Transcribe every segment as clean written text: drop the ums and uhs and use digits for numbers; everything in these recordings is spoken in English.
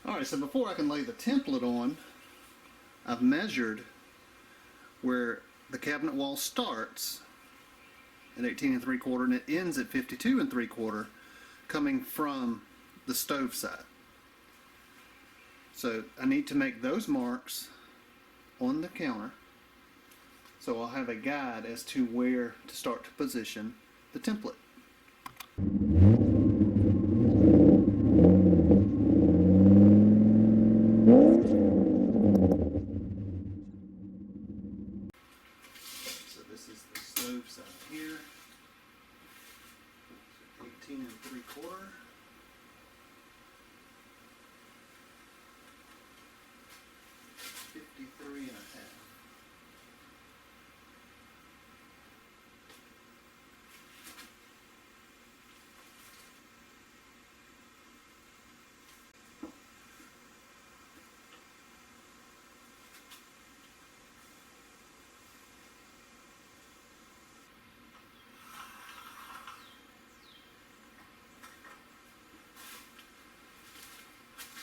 Alright, so before I can lay the template on, I've measured where the cabinet wall starts at 18 3/4 and it ends at 52 3/4 coming from the stove side. So I need to make those marks on the counter so I'll have a guide as to where to start to position the template. So this is the stove side here, 18 3/4.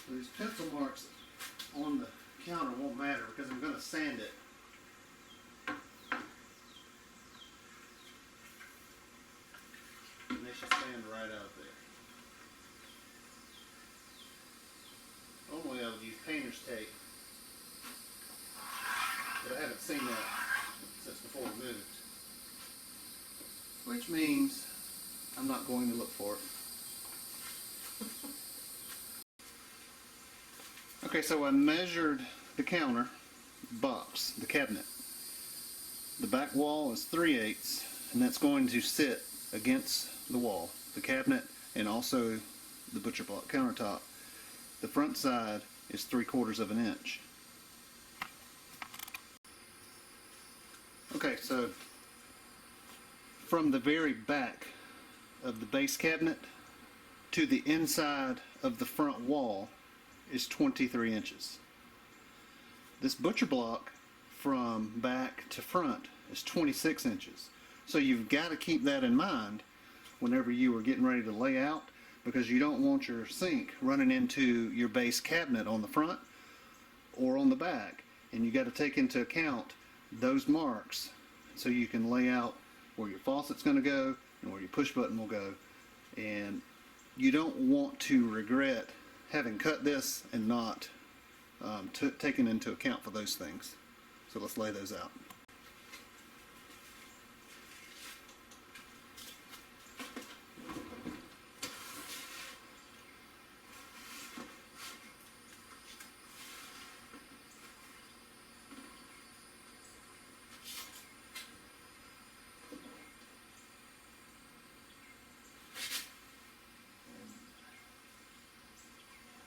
So these pencil marks on the counter won't matter because I'm going to sand it. And they should stand right out there. Normally I would use painter's tape, but I haven't seen that since before we moved. Which means I'm not going to look for it. Okay, so I measured the counter box, the cabinet. The back wall is 3/8, and that's going to sit against the wall, the cabinet, and also the butcher block countertop. The front side is 3/4 of an inch. Okay, so from the very back of the base cabinet to the inside of the front wall is 23 inches. This butcher block from back to front is 26 inches. So you've got to keep that in mind whenever you are getting ready to lay out, because you don't want your sink running into your base cabinet on the front or on the back. And you got to take into account those marks so you can lay out where your faucet's going to go and where your push button will go. And you don't want to regret having cut this and not taken into account for those things. So let's lay those out.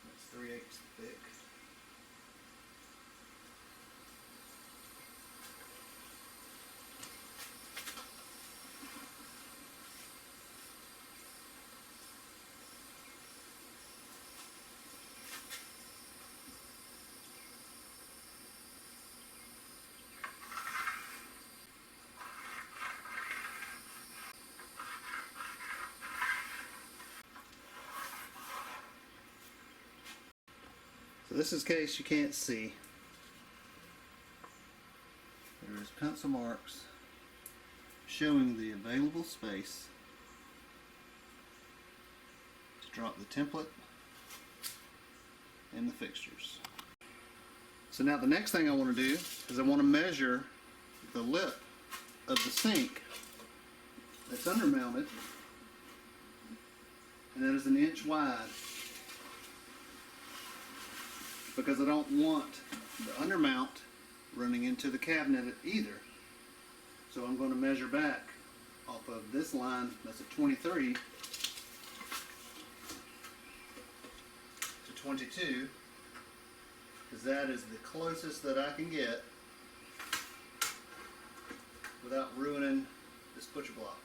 That's 3/8 thick. So this is in case you can't see. There's pencil marks showing the available space to drop the template and the fixtures. So now the next thing I want to do is I want to measure the lip of the sink that's undermounted, and that is 1 inch wide, because I don't want the undermount running into the cabinet either. So I'm going to measure back off of this line, that's a 23 to 22, because that is the closest that I can get without ruining this butcher block.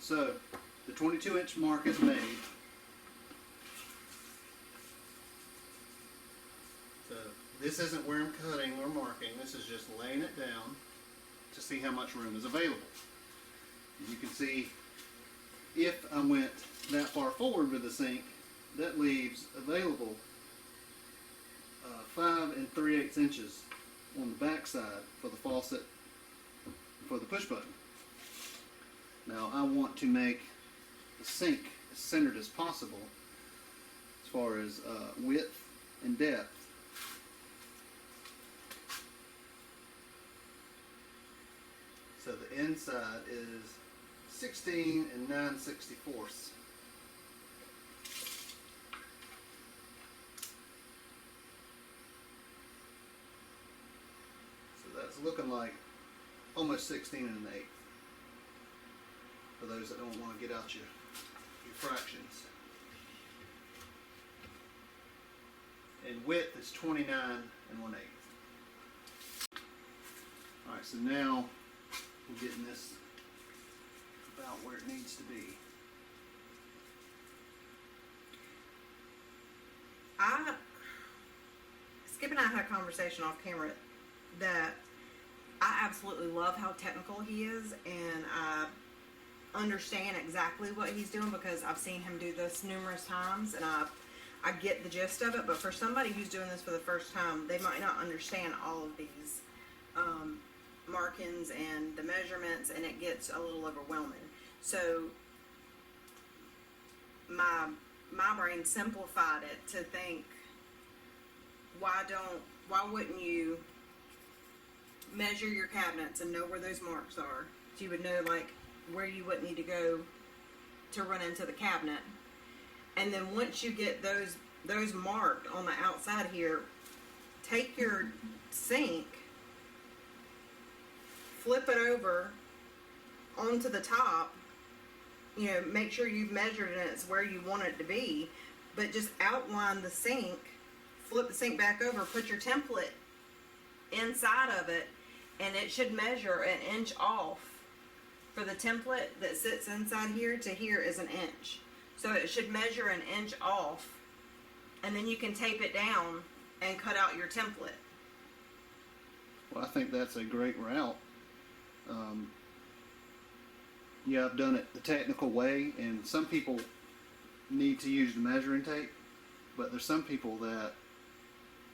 So the 22-inch mark is made. So this isn't where I'm cutting or marking. This is just laying it down to see how much room is available. And you can see if I went that far forward with the sink, that leaves available 5 3/8 inches on the back side for the faucet, for the push button. Now I want to make the sink as centered as possible as far as width and depth. So the inside is 16 9/64. So that's looking like almost 16 1/8 for those that don't want to get out your fractions. And width is 29 1/8. Alright, so now we're getting this about where it needs to be. Skip and I had a conversation off camera that I absolutely love how technical he is, and I understand exactly what he's doing because I've seen him do this numerous times, and I get the gist of it. But for somebody who's doing this for the first time, they might not understand all of these markings and the measurements, and it gets a little overwhelming. So my brain simplified it to think, why wouldn't you measure your cabinets and know where those marks are, so you would know like where you wouldn't need to go to run into the cabinet. And then once you get those marked on the outside here, take your sink, flip it over onto the top, you know, make sure you've measured it and it's where you want it to be, but just outline the sink, flip the sink back over, put your template inside of it, and it should measure an inch off. For the template that sits inside here to here is an inch. So it should measure an inch off, and then you can tape it down and cut out your template. Well, I think that's a great route. Yeah, I've done it the technical way, and some people need to use the measuring tape, but there's some people that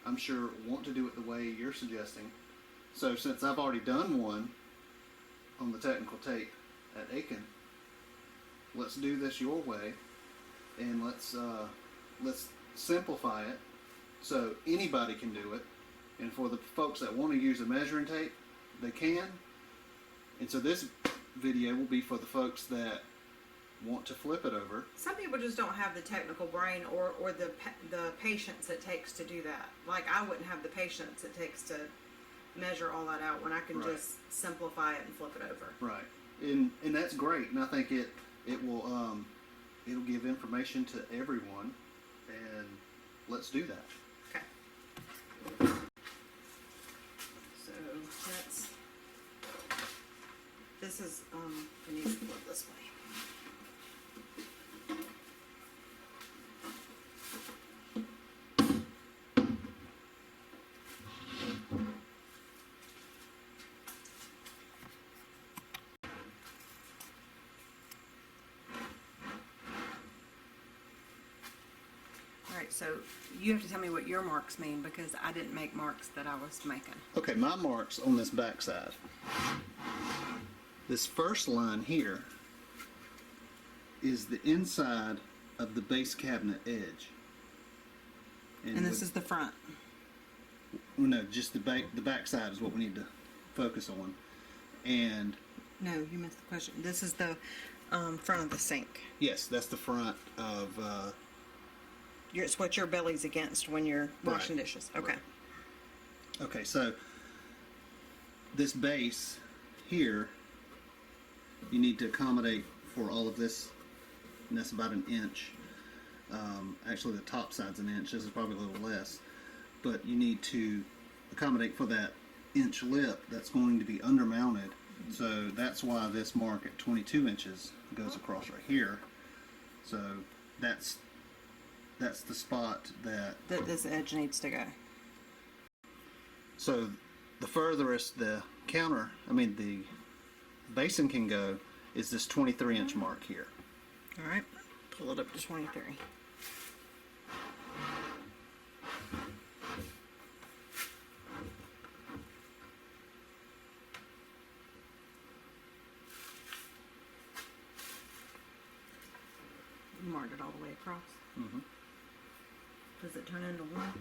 I'm sure want to do it the way you're suggesting. So since I've already done one on the technical tape at Aiken, let's do this your way, and let's simplify it so anybody can do it. And for the folks that want to use a measuring tape, they can. And so this video will be for the folks that want to flip it over. Some people just don't have the technical brain or the patience it takes to do that. Like, I wouldn't have the patience it takes to measure all that out when I can just simplify it and flip it over. Right. And that's great. And I think it will it'll give information to everyone, and let's do that. Okay. So this is it needs to look this way. So you have to tell me what your marks mean, because I didn't make marks that I was making. Okay, my marks on this back side. This first line here is the inside of the base cabinet edge. And this is the front. No, just the back side is what we need to focus on. And no, you missed the question. This is the front of the sink. Yes, that's the front of it's what your belly's against when you're washing dishes. Okay. Right. Okay, so this base here, you need to accommodate for all of this, and that's about an inch. Actually, the top side's an inch. This is probably a little less, but you need to accommodate for that inch lip that's going to be undermounted So that's why this mark at 22 inches goes across right here. So that's the spot that this edge needs to go. So the furthest the basin can go is this 23-inch mark here. All right, pull it up to 23. You marked it all the way across. Mm-hmm. Does it turn into one?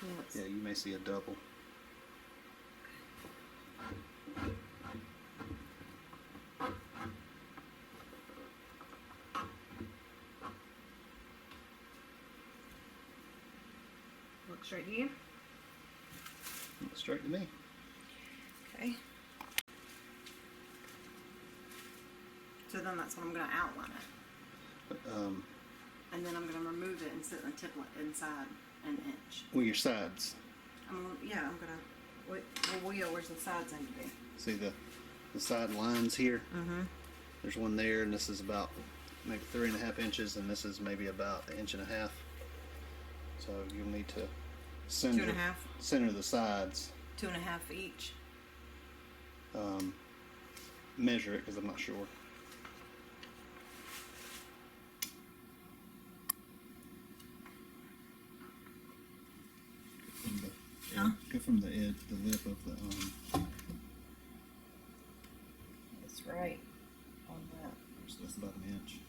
Yes. Yeah, you may see a double. Look straight to you. Look straight to me. Okay. So then that's when I'm going to outline it. And then I'm going to remove it and sit and tip it inside an inch. Well, your sides. I'm going to wheel where's the sides need to be. See the side lines here? Mm-hmm. There's one there, and this is about maybe 3.5 inches, and this is maybe about 1.5 inches. So you'll need to center 2.5. Center the sides. 2.5 each. Measure it because I'm not sure. Go from the edge, the lip of the That's right. On that. that's about 1 inch.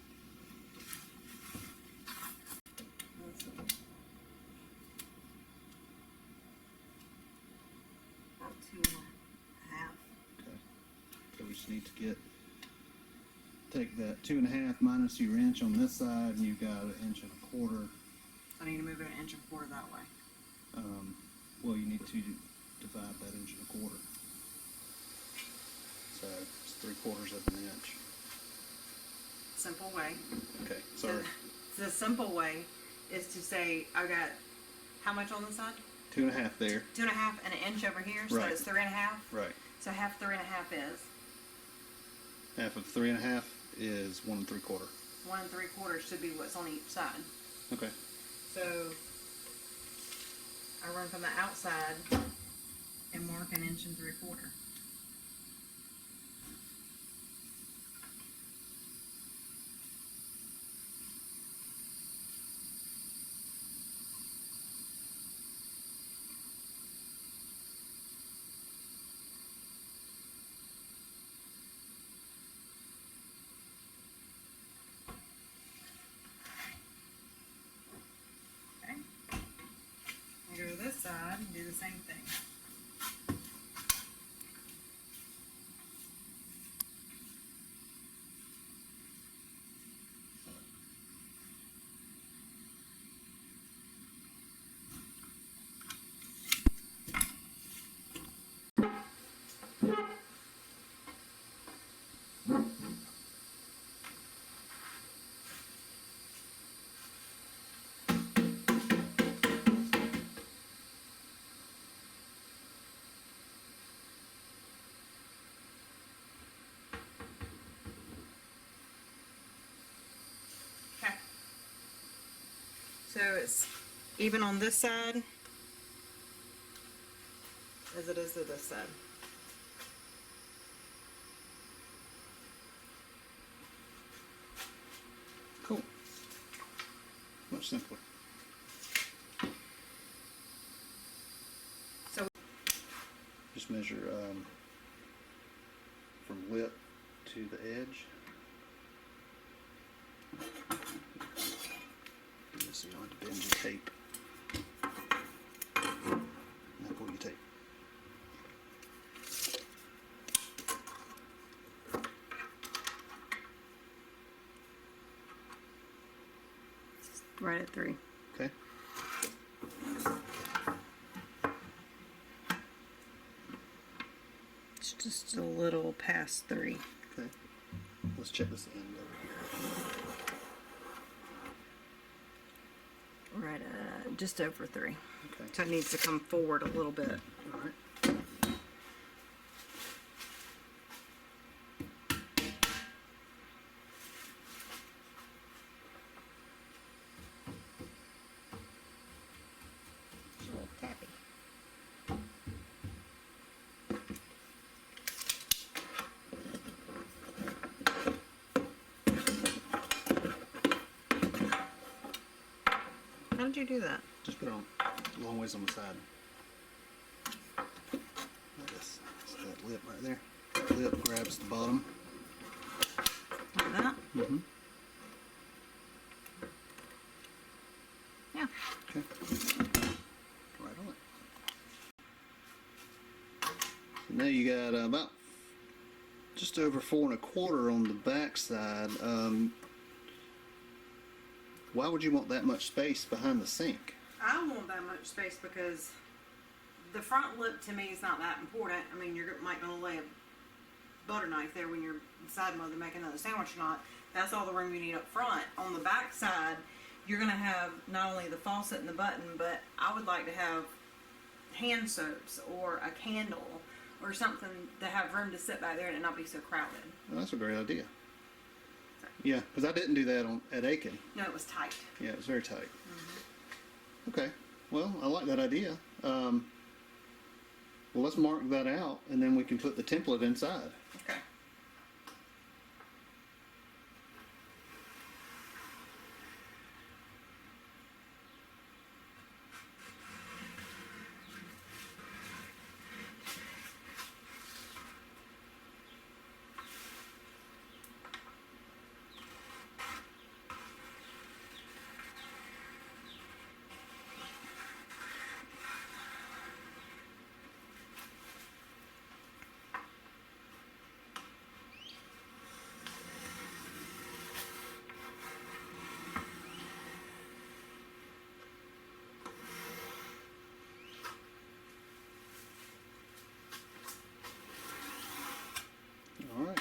About 2.5. Okay. So we just need to take that 2.5 minus your inch on this side, and you've got 1.25 inches. I need to move it 1.25 inches that way. Well, you need to divide that 1.25 inches. So it's 3/4 inch. Simple way. Okay, sorry. The simple way is to say I got how much on the side? 2.5 there. 2.5 and 1 inch over here, so Right. it's 3.5. Right. So half 3.5 is Half of 3.5 is 1 3/4. 1 3/4 should be what's on each side. Okay. So I run from the outside and mark 1 3/4 inches. Okay. I go to this side and do the same thing. Okay. So it's even on this side as it is to this side. Cool. Much simpler. So Just measure from lip to the edge. So you don't have to bend your tape. Now pull your tape. right at 3. Okay. It's just a little past 3. Okay. Let's check this end over here. Right at just over 3. Okay. So it needs to come forward a little bit. All right. How did you do that? Just put it on a long ways on the side. It's that lip right there. That lip grabs the bottom. Like that? Mm-hmm. Yeah. Okay. Right on it. So now you got about just over 4 1/4 on the back side. Why would you want that much space behind the sink? I want that much space because the front lip to me is not that important. I mean, you're might gonna lay a butter knife there when you're deciding whether to make another sandwich or not. That's all the room you need up front. On the back side, you're gonna have not only the faucet and the button, but I would like to have hand soaps or a candle or something to have room to sit back there and it not be so crowded. Well, that's a great idea. Yeah, because I didn't do that at Aiken. No, it was tight. Yeah, it was very tight. Okay, well, I like that idea. Well, let's mark that out, and then we can put the template inside. Okay. All right.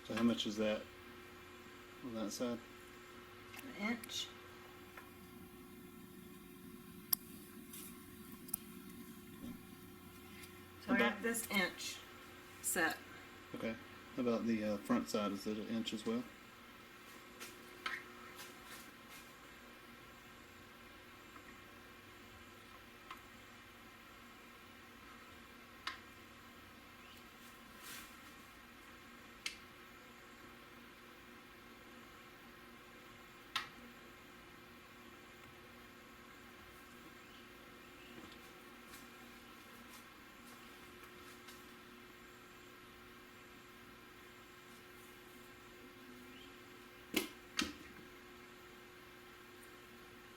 So how much is that on that side? An inch. So I got this inch set. Okay. How about the front side? Is it an inch as well?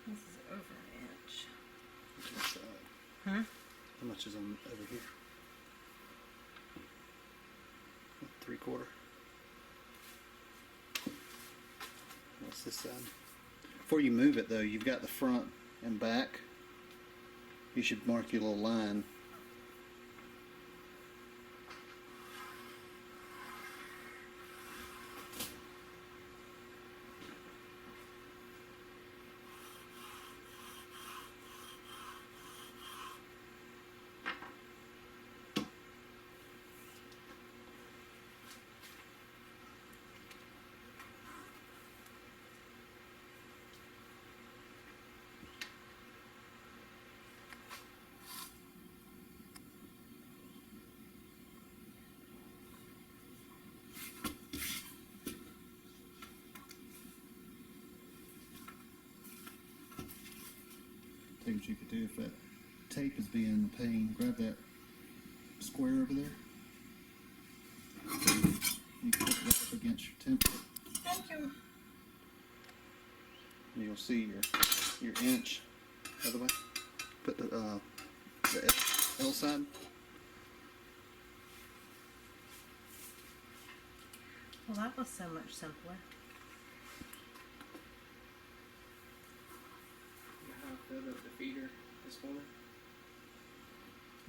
This is over an inch. Which side? Hmm? How much is on over here? 3/4. What's this side? Before you move it though, you've got the front and back. You should mark your little line. Tell you what you could do if that tape is being a pain. Grab that square over there. You can put that up against your template. and you'll see your inch. Other way. Put the L side. Well, that was so much simpler. You know how I filled up the feeder this morning?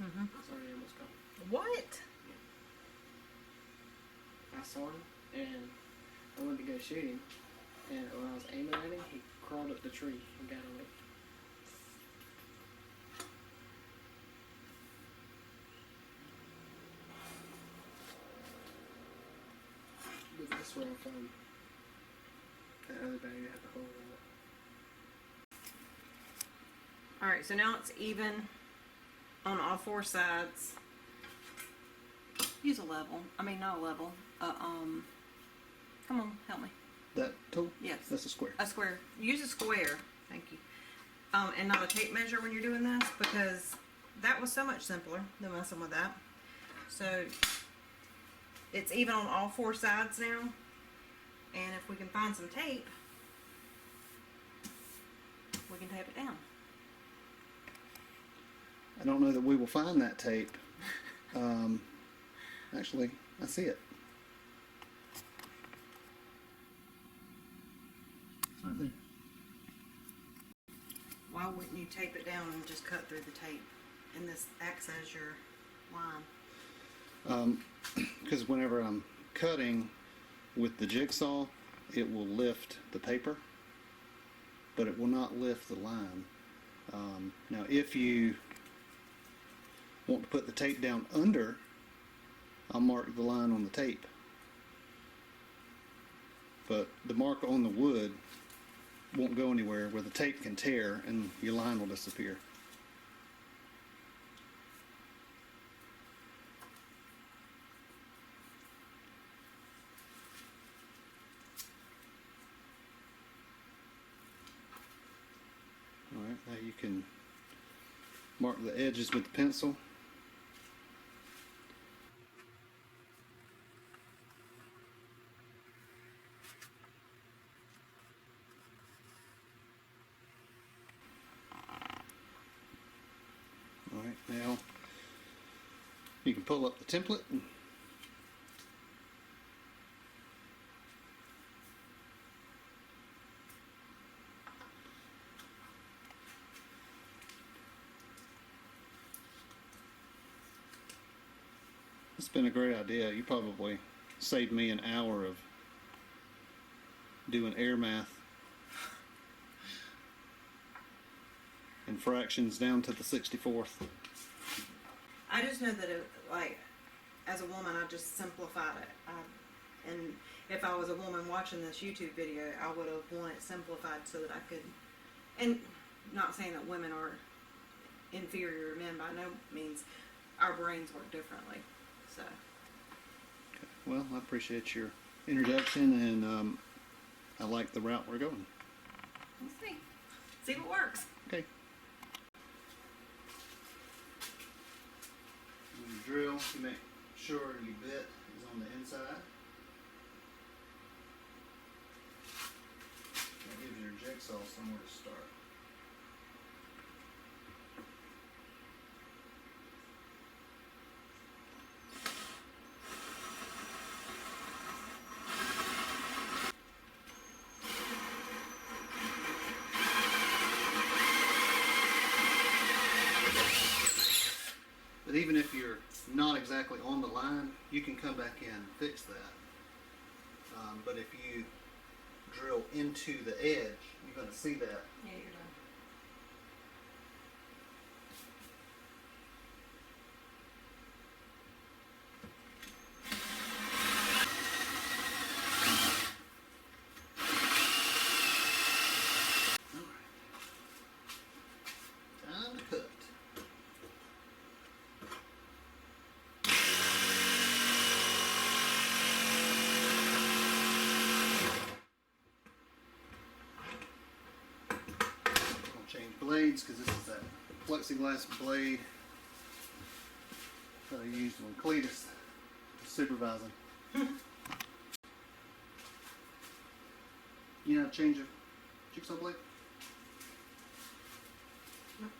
Mm-hmm. It's already almost gone. What? I saw him and I went to go shoot him, and when I was aiming at him, he crawled up the tree and got away. But that's where I found that other bag that had the hole in it. All right, so now it's even on all four sides. Use a level. I mean, not a level. Come on, help me. That tool? Yes. That's a square. A square. Use a square. Thank you. And not a tape measure when you're doing this, because that was so much simpler than messing with that. So it's even on all four sides now. And if we can find some tape, we can tape it down. I don't know that we will find that tape. Actually, I see it. It's right there. Why wouldn't you tape it down and just cut through the tape? And this acts as your line. Because whenever I'm cutting with the jigsaw, it will lift the paper, but it will not lift the line. Now, if you want to put the tape down under, I'll mark the line on the tape. But the mark on the wood won't go anywhere where the tape can tear and your line will disappear. Alright, now you can mark the edges with the pencil. Alright, now you can pull up the template. It's been a great idea. You probably saved me an hour of doing air math and fractions down to the 64th. I just know that, like, as a woman, I just simplified it. And if I was a woman watching this YouTube video, I would have wanted it simplified so that I could, and not saying that women are inferior to men by no means, our brains work differently. So. Okay. Well, I appreciate your introduction, and I like the route we're going. We'll see. See what works. Okay. When you drill, you make sure your bit is on the inside. That gives your jigsaw somewhere to start. But even if you're not exactly on the line, you can come back in and fix that. But if you drill into the edge, you're going to see that. Yeah, you're done. Alright. Time to cut. Change blades because this is that plexiglass blade that I used when Cletus was supervising. You know how to change Jigsaw blade? Nope.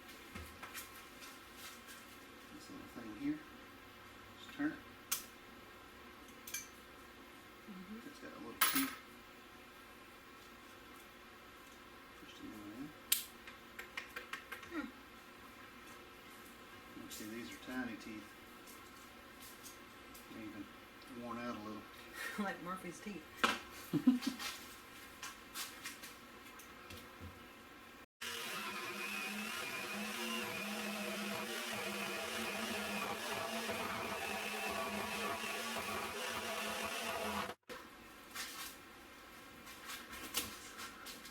This little thing here. Just turn it. It's got a little teeth. Just a little in. You see, these are tiny teeth. Even worn out a little. Like Murphy's teeth.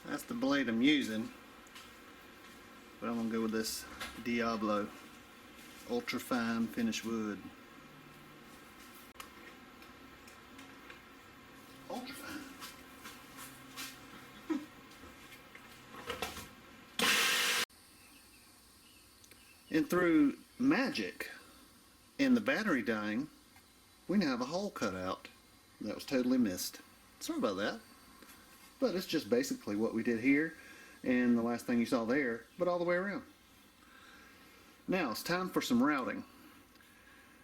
That's the blade I'm using, but I'm gonna go with this Diablo ultra fine finish wood. Ultra fine. And through magic and the battery dying, we now have a hole cut out that was totally missed. Sorry about that. But it's just basically what we did here and the last thing you saw there, but all the way around. Now it's time for some routing.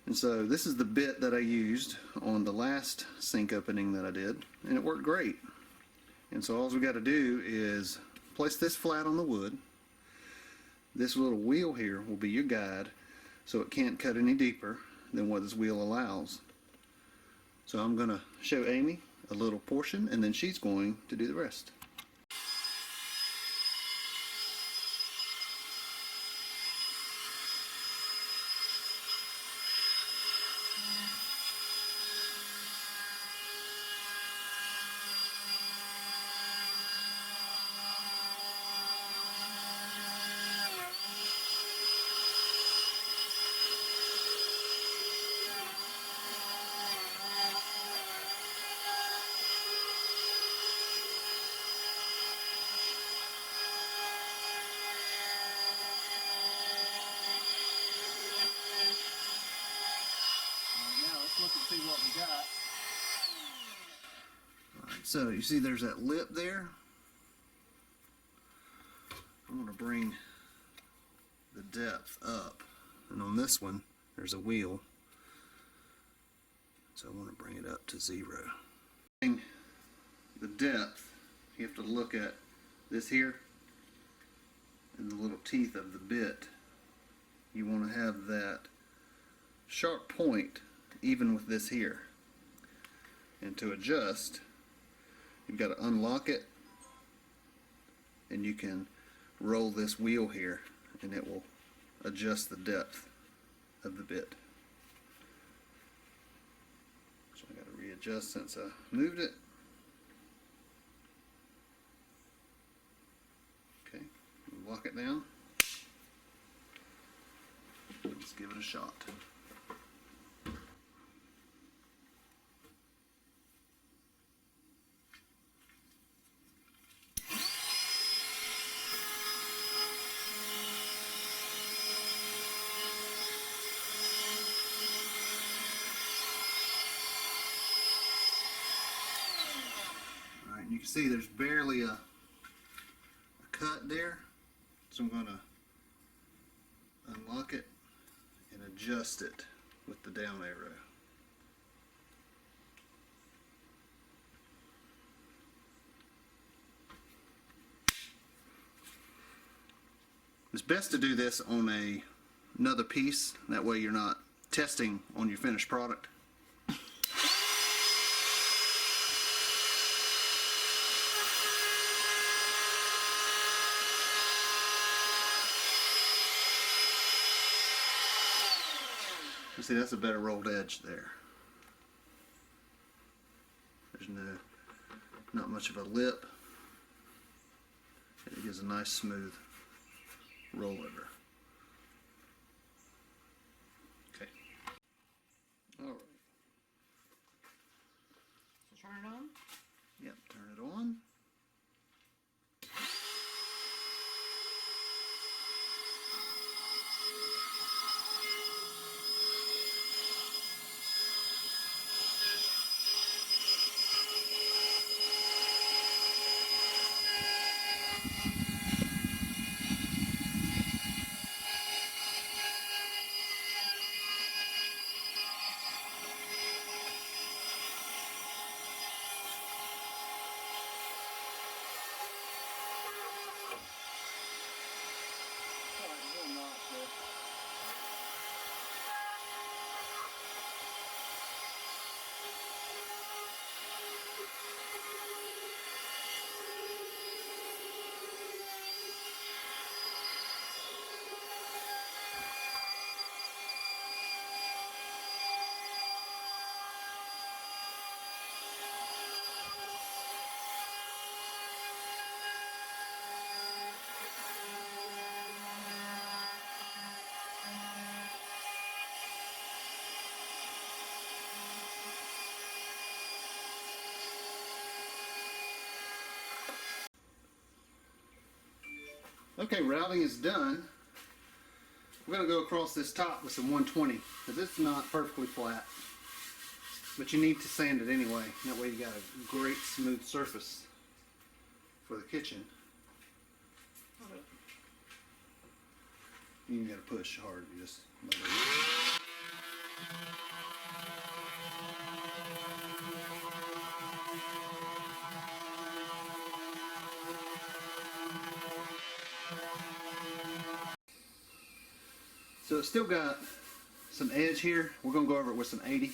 And so this is the bit that I used on the last sink opening that I did, and it worked great. And so all we got to do is place this flat on the wood. This little wheel here will be your guide, so it can't cut any deeper than what this wheel allows. So I'm going to show Amy a little portion, and then she's going to do the rest. Now let's look and see what we got. Alright, so you see there's that lip there. I'm going to bring the depth up, and on this one there's a wheel, so I want to bring it up to 0. The depth, you have to look at this here and the little teeth of the bit. You want to have that sharp point even with this here, and to adjust you've got to unlock it, and you can roll this wheel here and it will adjust the depth of the bit. So I got to readjust since I moved it. Okay, lock it down. Let's give it a shot. Alright, you can see there's barely a cut there, so I'm going to unlock it and adjust it with the down arrow. It's best to do this on another piece, that way you're not testing on your finished product. You see, that's a better rolled edge there. There's not much of a lip. It gives a nice smooth rollover. Okay. All right. So turn it on. Yep. Turn it on. Okay, routing is done. We're going to go across this top with some 120 because it's not perfectly flat. But you need to sand it anyway. That way you got a great smooth surface for the kitchen. You got to push hard. You just. So it's still got some edge here. We're going to go over it with some 80.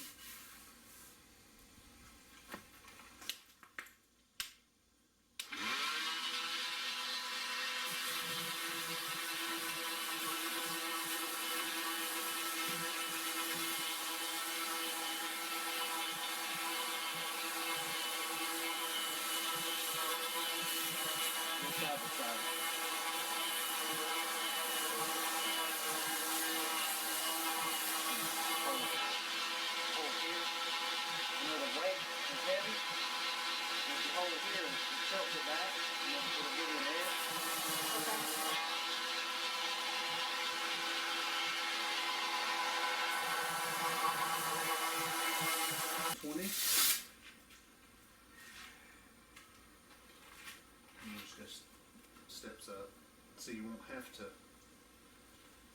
Steps up, so you won't have to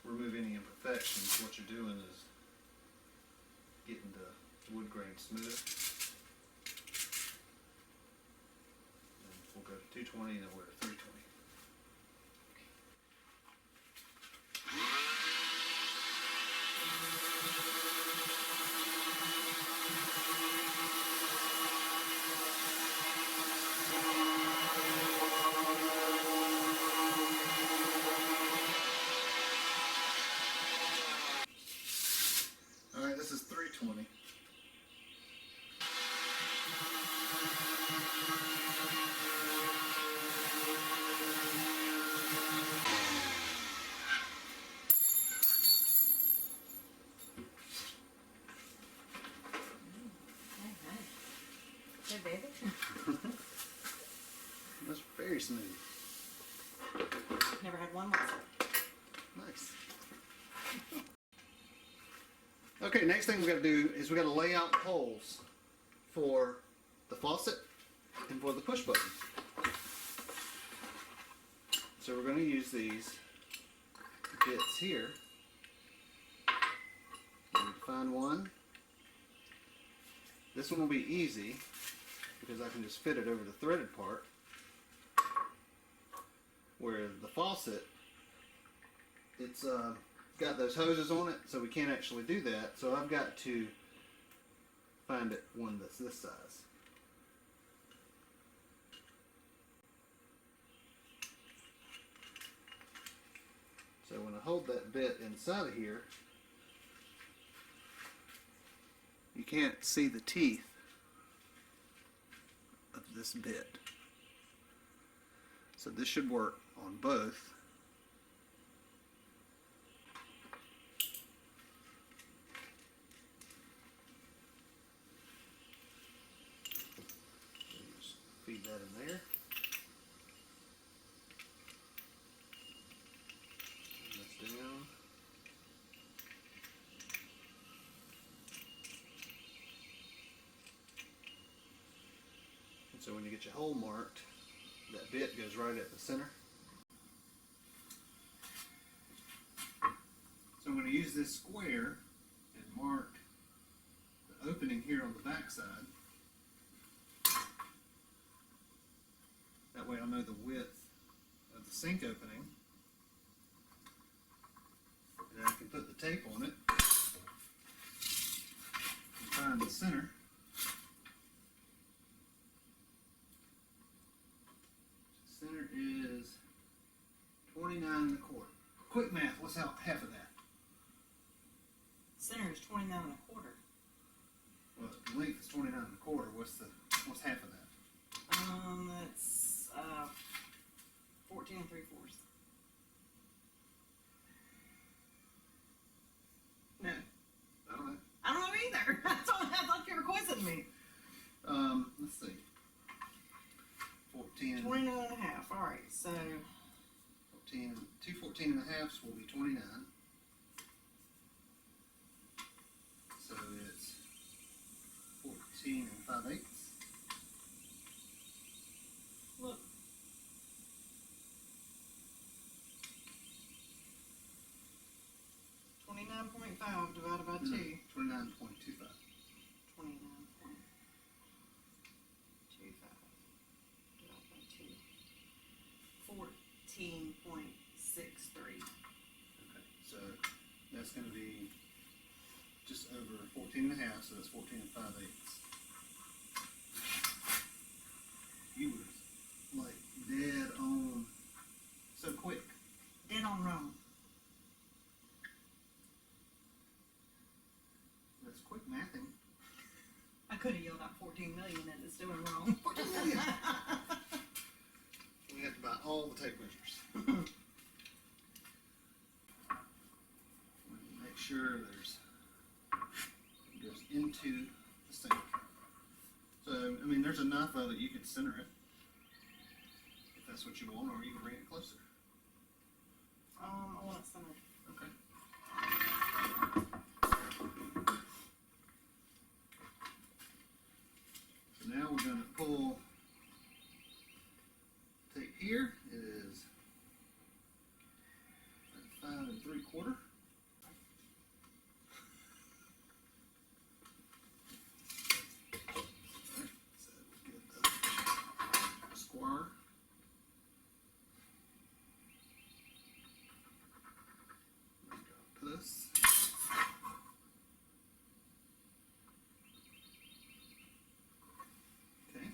remove any imperfections. What you're doing is getting the wood grain smooth. And we'll go to 220 and then we're at 320. Alright, this is 320. Hey, baby. That's very smooth. Never had one myself. Nice. Okay, next thing we got to do is we got to lay out holes for the faucet and for the push button. So we're going to use these bits here. We need to find one. This one will be easy because I can just fit it over the threaded part. Where the faucet, it's got those hoses on it, so we can't actually do that. So I've got to find it one that's this size. So when I hold that bit inside of here, you can't see the teeth of this bit. So this should work on both. Just feed that in there. That's down. And so when you get your hole marked, that bit goes right at the center. So I'm going to use this square and mark the opening here on the back side. That way I'll know the width of the sink opening. And then I can put the tape on it and find the center. Center is 29 1/4. Quick math, what's half of that? Center is 29 1/4. Well, the length is 29 1/4. What's half of that? That's 14 3/4. No, I don't know. I don't know either. I thought you were quizzing me. Let's see. 14. 29 1/2. All right, so 14 two 14.5s will be 29. So it's 14 5/8. Look. 29.5 divided by 2. 29.25. 29.25 divided by 2. 14.63. Okay, so that's going to be just over 14.5, so that's 14 5/8. You were like dead on so quick. Dead on wrong. That's quick mathing. I could have yelled out 14 million and it's doing wrong. 14 million. We have to buy all the tape measures. Make sure it goes into the sink. So, I mean, there's enough of it you could center it, if that's what you want, or you can bring it closer. I want it centered. Okay. So now we're going to pull tape here. It is 5 3/4. So we'll get the square. Drop this. Okay.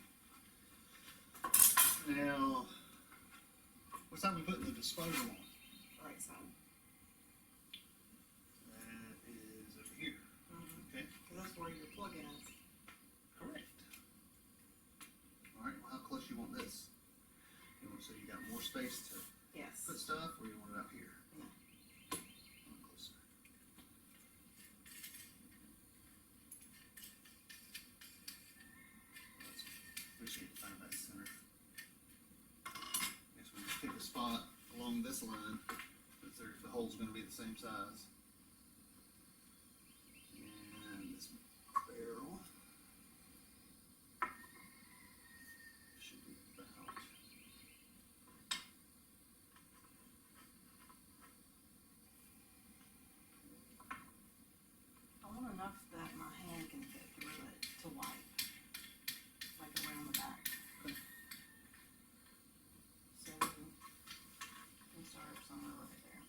Now, what time are we putting the disposal on? Right side. That is over here. Okay. Because that's where your plug-in is. Correct. All right. Well, how close you want this? You want so you got more space to Yes. put stuff, or you want it out here? No. A little closer. We just need to find that center. Guess we just pick a spot along this line. The hole's going to be the same size. And this barrel should be about. I want enough that my hand can fit through it to wipe. Like around the back. Okay. So we can start somewhere right there.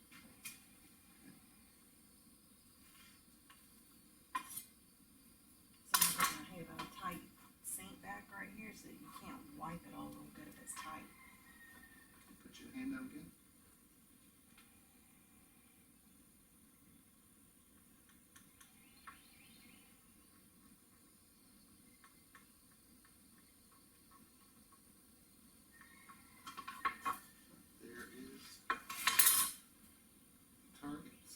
So I'm thinking, hey, about a tight sink back right here so that you can't wipe it all real good if it's tight. Put your hand down again. There is targets.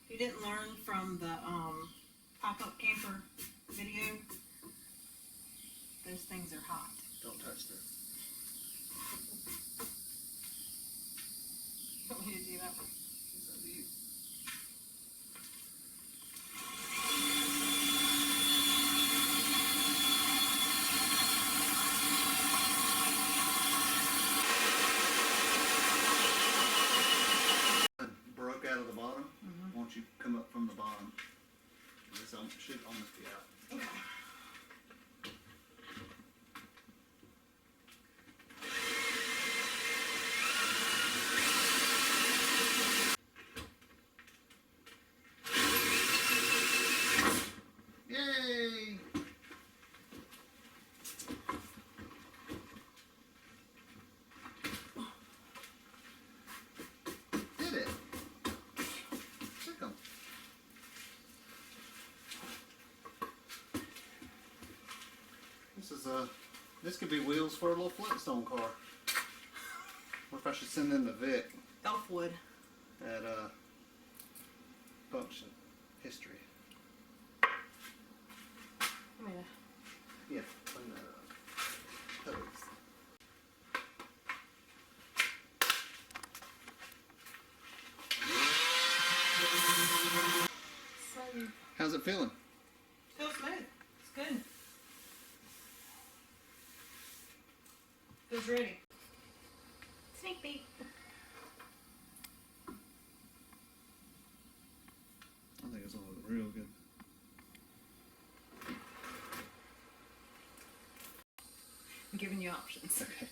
If you didn't learn from the pop-up camper video, those things are hot. Don't touch this. Want me to do that one? It's up to you. Broke out of the bottom. Once you come up from the bottom, this should almost be out. Okay. Yay! Did it? Sick 'em. This could be wheels for a little Flintstone car. Or if I should send in the Vic Elf wood. at function history. Yeah. Yeah, clean that up. Totes. So, How's it feeling? feels smooth. It's good. Feels ready. Sneak peek. I think it's all real good. I'm giving you options. Okay.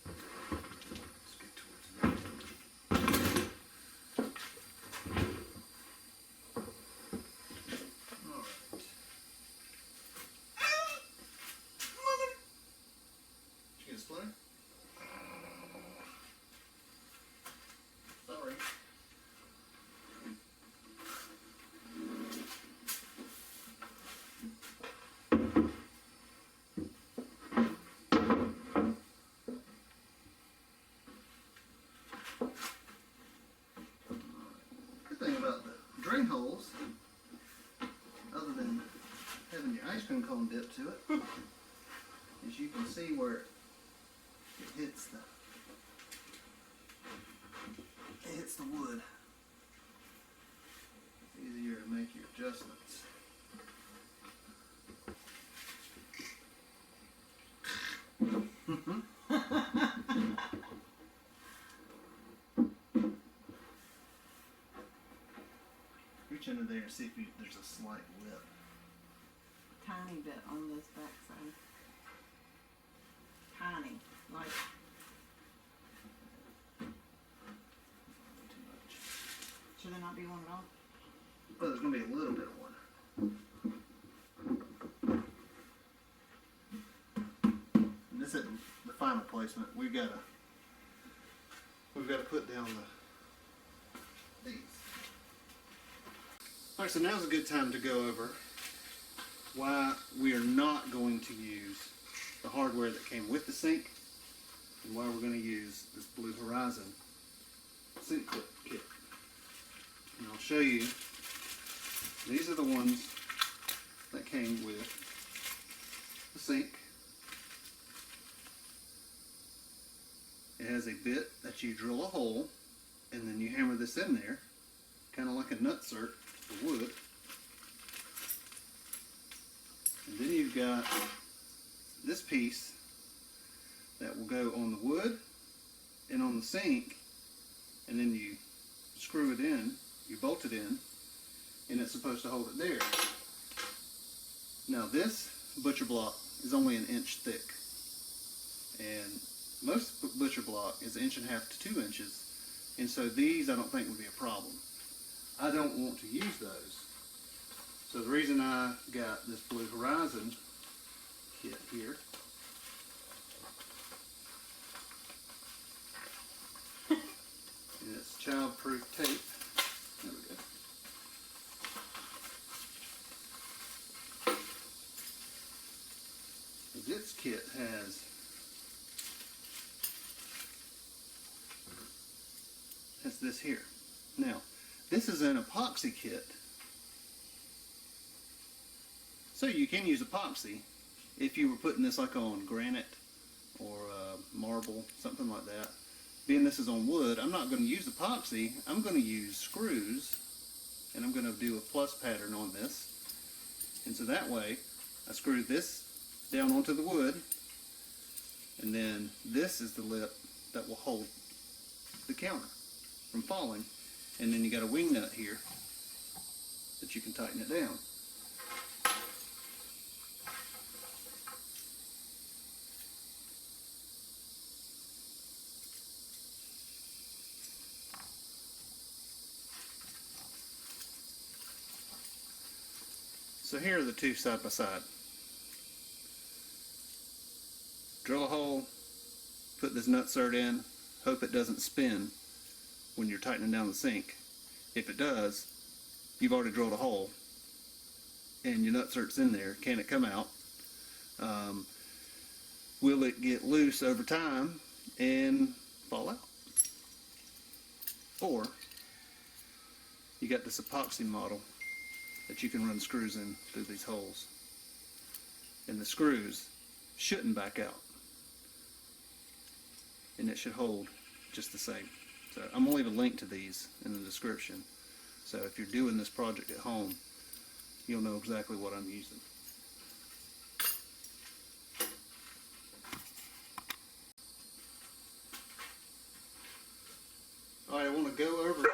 Let's get towards me. All right. Mother! Did you get a splinter? Sorry. Good thing about the drain holes, other than having your ice cream cone dip to it, is you can see where it hits the wood. It's easier to make your adjustments. Reach under there and see if there's a slight lip. Tiny bit on this backside. Tiny. Like, Too much. should there not be one at all? Well, there's going to be a little bit of one. And this isn't the final placement. We've got to put down these. All right, so now's a good time to go over why we are not going to use the hardware that came with the sink and why we're going to use this Blue Horizon sink clip kit. And I'll show you. These are the ones that came with the sink. It has a bit that you drill a hole and then you hammer this in there, kind of like a nutsert for wood. And then you've got this piece that will go on the wood and on the sink, and then you screw it in, you bolt it in, and it's supposed to hold it there. Now this butcher block is only 1 inch thick, and most butcher block is 1.5 to 2 inches, and so these I don't think would be a problem. I don't want to use those. So the reason I got this Blue Horizon kit here and it's child-proof tape. There we go. This kit has this here. Now, this is an epoxy kit. So you can use epoxy if you were putting this like on granite or marble, something like that. Being this is on wood, I'm not going to use epoxy. I'm going to use screws, and I'm going to do a plus pattern on this. And so that way, I screw this down onto the wood, and then this is the lip that will hold the counter from falling. And then you got a wing nut here that you can tighten it down. So here are the two side by side. Drill a hole, put this nutsert in, hope it doesn't spin when you're tightening down the sink. If it does, you've already drilled a hole and your nutsert's in there. Can it come out? will it get loose over time and fall out? Or you got this epoxy model that you can run screws in through these holes, and the screws shouldn't back out, and it should hold just the same. So I'm going to leave a link to these in the description, so if you're doing this project at home, you'll know exactly what I'm using. Alright, I want to go over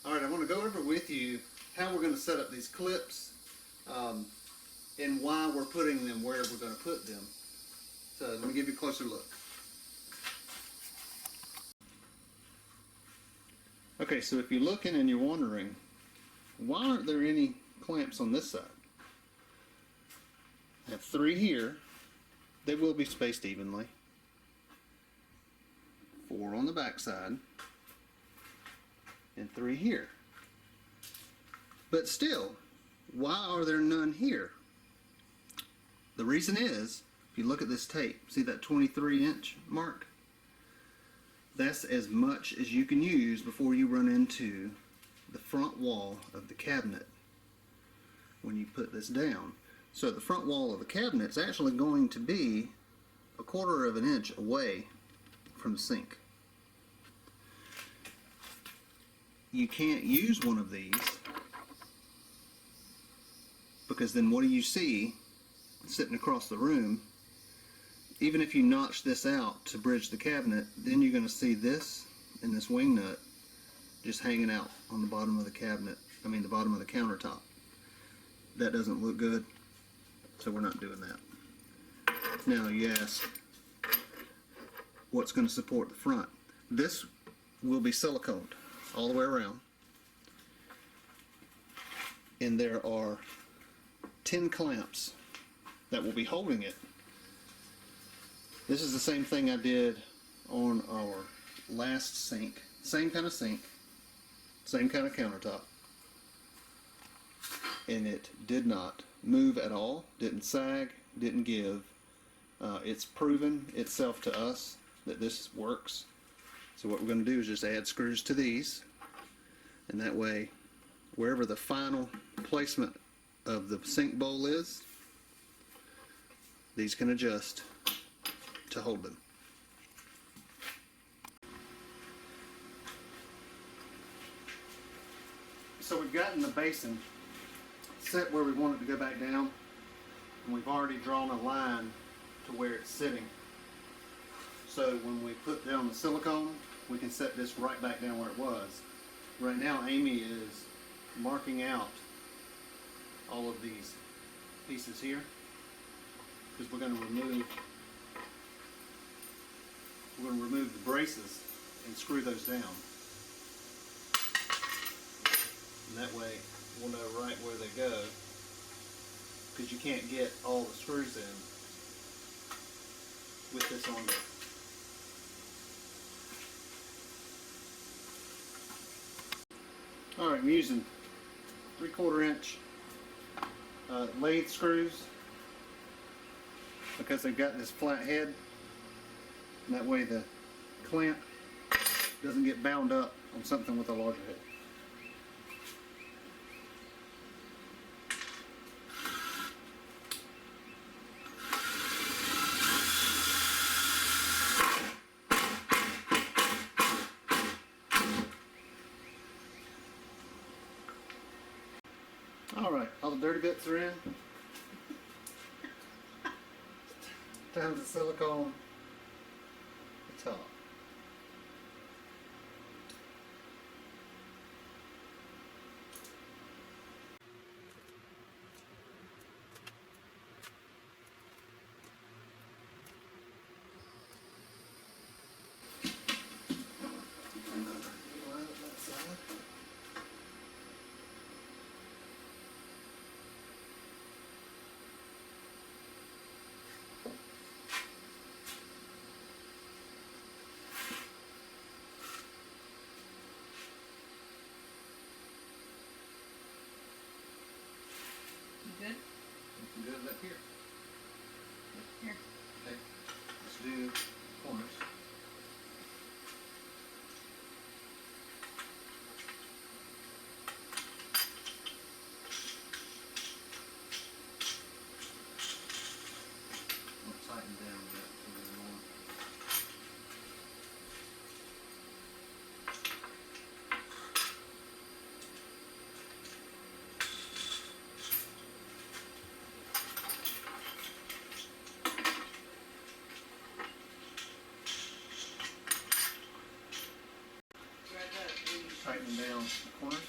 Alright, I want to go over with you how we're going to set up these clips, and why we're putting them where we're going to put them. So let me give you a closer look. Okay, so if you're looking and you're wondering, why aren't there any clamps on this side? I have 3 here. They will be spaced evenly. 4 on the back side. And 3 here. But still, why are there none here? The reason is, if you look at this tape, see that 23-inch mark? That's as much as you can use before you run into the front wall of the cabinet when you put this down. So the front wall of the cabinet is actually going to be 1/4 of an inch away from the sink. You can't use one of these because then what do you see sitting across the room? Even if you notch this out to bridge the cabinet, then you're going to see this and this wing nut just hanging out on the bottom of the cabinet, the bottom of the countertop. That doesn't look good, so we're not doing that. Now you ask, what's going to support the front? This will be siliconed all the way around, and there are 10 clamps that will be holding it. This is the same thing I did on our last sink. Same kind of sink, same kind of countertop, and it did not move at all, didn't sag, didn't give. It's proven itself to us that this works. So what we're going to do is just add screws to these, and that way wherever the final placement of the sink bowl is, these can adjust to hold them. So we've gotten the basin set where we want it to go back down, and we've already drawn a line to where it's sitting. So when we put down the silicone, we can set this right back down where it was. Right now Amy is marking out all of these pieces here because we're going to remove the braces and screw those down. And that way we'll know right where they go, because you can't get all the screws in with this on there. Alright, I'm using 3/4 inch lathe screws because they've got this flat head, and that way the clamp doesn't get bound up on something with a larger head. Alright, all the dirty bits are in. Time the silicone the top. Here. Okay. Let's do corners. I'll tighten down a bit a little more. Tighten down the corners.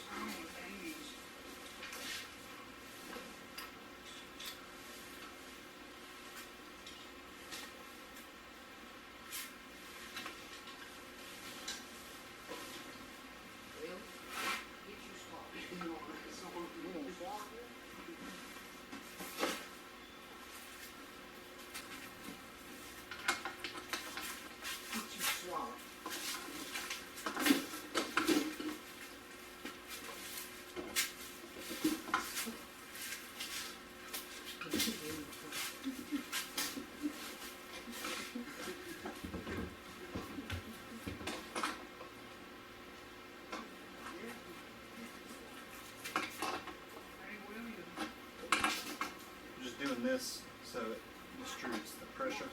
Just doing this so it distributes the pressure.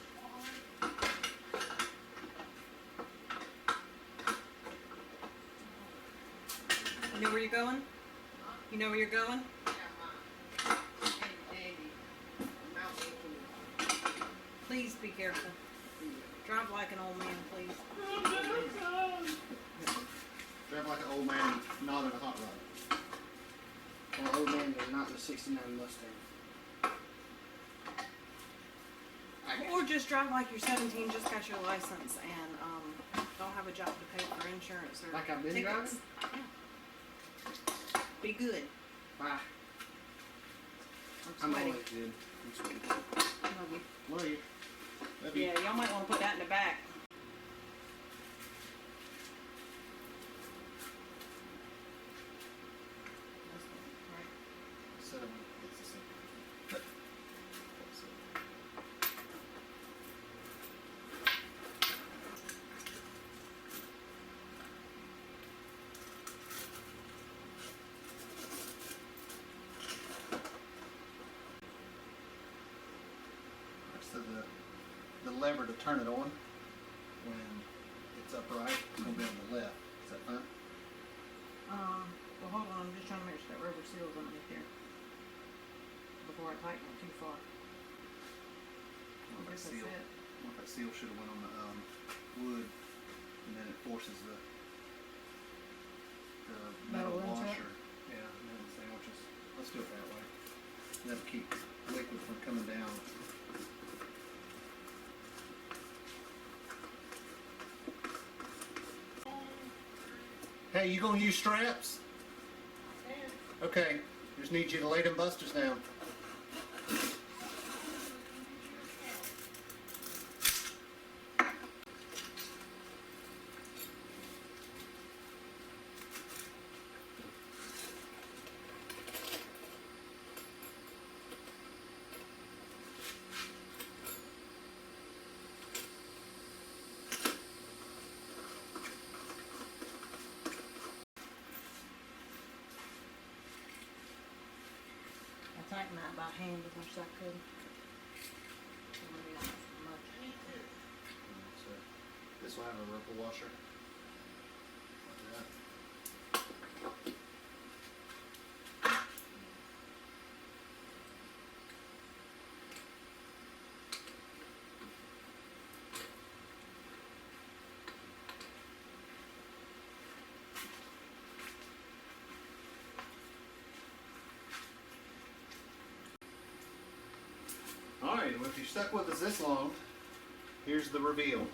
You know where you're going? You know where you're going? Please be careful. Drive like an old man, please. Drive like an old man, not in a hot rod. Well, old man is not in the '69 Mustang. Or just drive like you're 17, just got your license, and don't have a job to pay for insurance or Like I've been tickets. driving? Yeah. Be good. Bye. I'm I'm sweaty. always good. I'm sweaty. Love you. Love you. That'd be- Yeah, y'all might want to put that in the back. So it's the same. So the lever to turn it on when it's upright is going to be on the left. Is that fine? Well, hold on. I'm just trying to make sure that rubber seal's underneath here before I tighten it too far. I guess that's Seal. it. Well, that seal should have went on the wood, and then it forces the metal Metal into it? washer. Yeah, metal sandwiches. Let's do it that way. That'll keep liquid from coming down. Hey, you gonna use straps? Okay, just need you to lay them busters down. I tightened that by hand as much as I could. So maybe not as much. So this will have a ripple washer. Like that. Alright, well if you stuck with us this long, here's the reveal.